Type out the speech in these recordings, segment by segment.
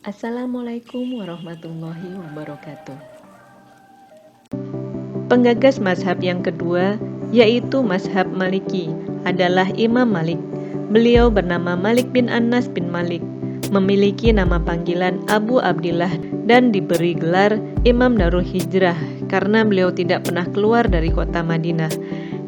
Assalamualaikum warahmatullahi wabarakatuh. Penggagas mazhab yang kedua, yaitu mazhab Maliki, adalah Imam Malik. Beliau bernama Malik bin Anas bin Malik, memiliki nama panggilan Abu Abdillah dan diberi gelar Imam Darul Hijrah karena beliau tidak pernah keluar dari kota Madinah.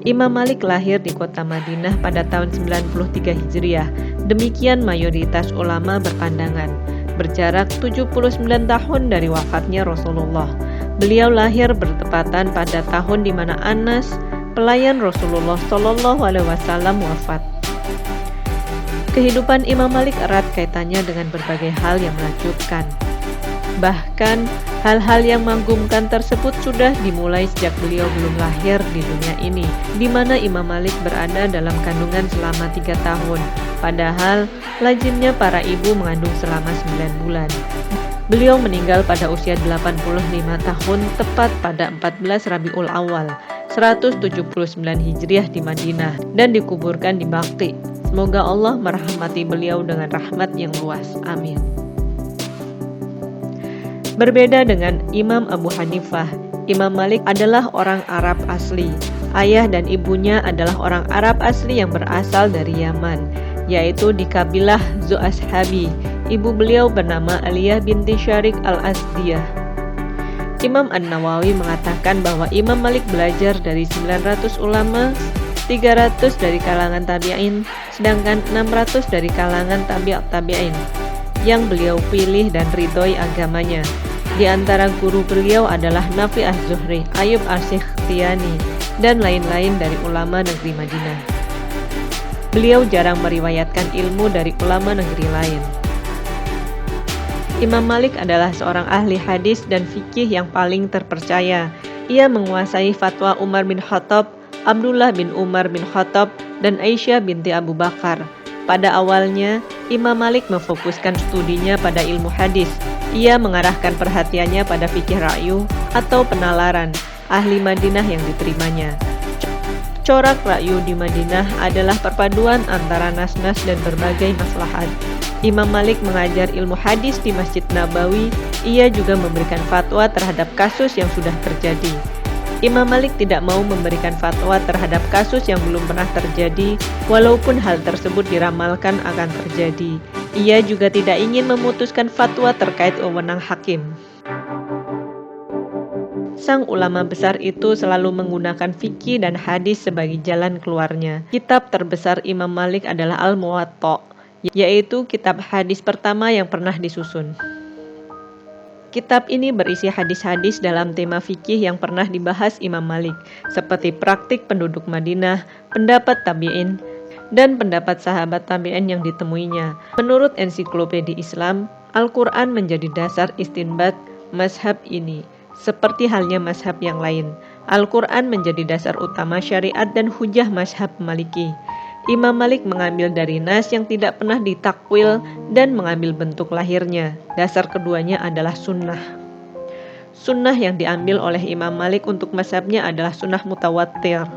Imam Malik lahir di kota Madinah pada tahun 93 Hijriah. Demikian mayoritas ulama berpandangan. Berjarak 79 tahun dari wafatnya Rasulullah. Beliau lahir bertepatan pada tahun di mana Anas, pelayan Rasulullah Shallallahu Alaihi Wasallam, wafat. Kehidupan Imam Malik erat kaitannya dengan berbagai hal yang menakjubkan. Bahkan, hal-hal yang mengagumkan tersebut sudah dimulai sejak beliau belum lahir di dunia ini, di mana Imam Malik berada dalam kandungan selama 3 tahun. Padahal, lazimnya para ibu mengandung selama 9 bulan. Beliau meninggal pada usia 85 tahun, tepat pada 14 Rabiul Awal, 179 Hijriah di Madinah, dan dikuburkan di Baqi. Semoga Allah merahmati beliau dengan rahmat yang luas. Amin. Berbeda dengan Imam Abu Hanifah, Imam Malik adalah orang Arab asli. Ayah dan ibunya adalah orang Arab asli yang berasal dari Yaman, yaitu di kabilah Zu'ashabi. Ibu beliau bernama Aliyah binti Syarik al-Asdiyah. Imam An-Nawawi mengatakan bahwa Imam Malik belajar dari 900 ulama, 300 dari kalangan tabi'in, sedangkan 600 dari kalangan tabi'in yang beliau pilih dan ridhoi agamanya. Di antara guru beliau adalah Nafi Az-Zuhri, Ayub As-Sikhtiyani, dan lain-lain dari ulama negeri Madinah. Beliau jarang meriwayatkan ilmu dari ulama negeri lain. Imam Malik adalah seorang ahli hadis dan fikih yang paling terpercaya. Ia menguasai fatwa Umar bin Khattab, Abdullah bin Umar bin Khattab, dan Aisyah binti Abu Bakar. Pada awalnya, Imam Malik memfokuskan studinya pada ilmu hadis. Ia mengarahkan perhatiannya pada fikih ra'yu atau penalaran ahli Madinah yang diterimanya. Corak ra'yu di Madinah adalah perpaduan antara nas-nas dan berbagai maslahat. Imam Malik mengajar ilmu hadis di Masjid Nabawi. Ia juga memberikan fatwa terhadap kasus yang sudah terjadi. Imam Malik tidak mau memberikan fatwa terhadap kasus yang belum pernah terjadi, walaupun hal tersebut diramalkan akan terjadi. Ia juga tidak ingin memutuskan fatwa terkait wewenang hakim. Sang ulama besar itu selalu menggunakan fikih dan hadis sebagai jalan keluarnya. Kitab terbesar Imam Malik adalah Al-Muwatta, yaitu kitab hadis pertama yang pernah disusun. Kitab ini berisi hadis-hadis dalam tema fikih yang pernah dibahas Imam Malik, seperti praktik penduduk Madinah, pendapat tabi'in, dan pendapat sahabat tabi'in yang ditemuinya. Menurut ensiklopedi Islam, Al-Quran menjadi dasar istinbat mazhab ini. Seperti halnya mazhab yang lain, Al-Quran menjadi dasar utama syariat dan hujah mazhab Maliki. Imam Malik mengambil dari nas yang tidak pernah ditakwil dan mengambil bentuk lahirnya. Dasar keduanya adalah sunnah. Sunnah yang diambil oleh Imam Malik untuk mazhabnya adalah sunnah mutawatir,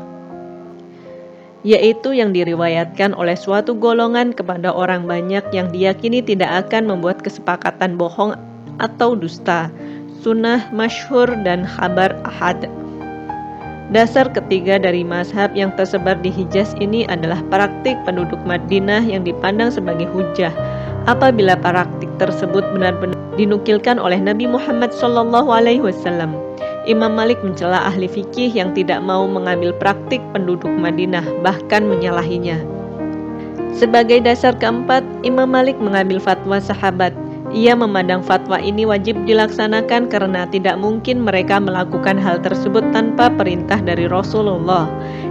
yaitu yang diriwayatkan oleh suatu golongan kepada orang banyak yang diyakini tidak akan membuat kesepakatan bohong atau dusta. Sunnah masyhur dan khabar ahad. Dasar ketiga dari mazhab yang tersebar di Hijaz ini adalah praktik penduduk Madinah yang dipandang sebagai hujah. Apabila praktik tersebut benar-benar dinukilkan oleh Nabi Muhammad SAW, Imam Malik mencela ahli fikih yang tidak mau mengambil praktik penduduk Madinah, bahkan menyalahinya. Sebagai dasar keempat, Imam Malik mengambil fatwa sahabat. Ia memandang fatwa ini wajib dilaksanakan karena tidak mungkin mereka melakukan hal tersebut tanpa perintah dari Rasulullah.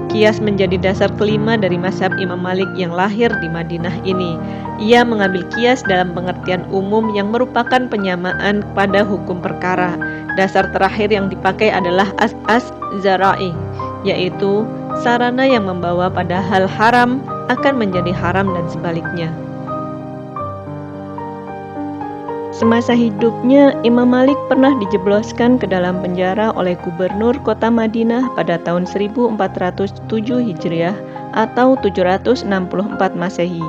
Qiyas menjadi dasar kelima dari mazhab Imam Malik yang lahir di Madinah ini. Ia mengambil qiyas dalam pengertian umum yang merupakan penyamaan pada hukum perkara. Dasar terakhir yang dipakai adalah as-zara'i, yaitu sarana yang membawa pada hal haram akan menjadi haram dan sebaliknya. Semasa hidupnya, Imam Malik pernah dijebloskan ke dalam penjara oleh gubernur kota Madinah pada tahun 1407 Hijriah atau 764 Masehi.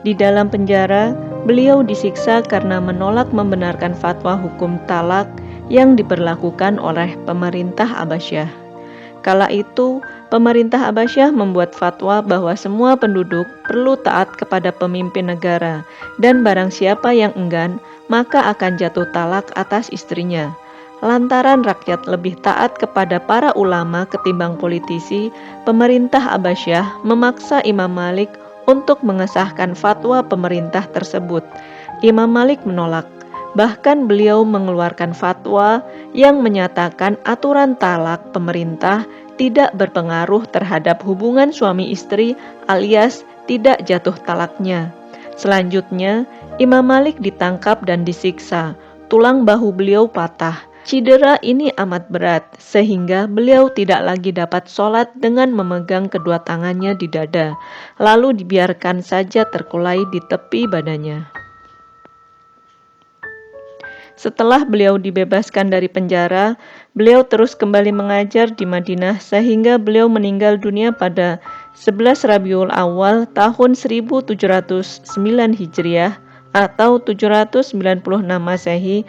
Di dalam penjara, Beliau disiksa karena menolak membenarkan fatwa hukum talak yang diberlakukan oleh pemerintah Abbasiyah. Kala itu, pemerintah Abbasiyah membuat fatwa bahwa semua penduduk perlu taat kepada pemimpin negara, dan barang siapa yang enggan, maka akan jatuh talak atas istrinya. Lantaran rakyat lebih taat kepada para ulama ketimbang politisi, pemerintah Abbasiyah memaksa Imam Malik untuk mengesahkan fatwa pemerintah tersebut. Imam Malik menolak. Bahkan beliau mengeluarkan fatwa yang menyatakan aturan talak pemerintah tidak berpengaruh terhadap hubungan suami istri alias tidak jatuh talaknya. Selanjutnya, Imam Malik ditangkap dan disiksa. Tulang bahu beliau patah. Cedera ini amat berat, sehingga beliau tidak lagi dapat sholat dengan memegang kedua tangannya di dada, lalu dibiarkan saja terkulai di tepi badannya. Setelah beliau dibebaskan dari penjara, beliau terus kembali mengajar di Madinah sehingga beliau meninggal dunia pada 11 Rabiul Awal tahun 1709 Hijriah atau 796 Masehi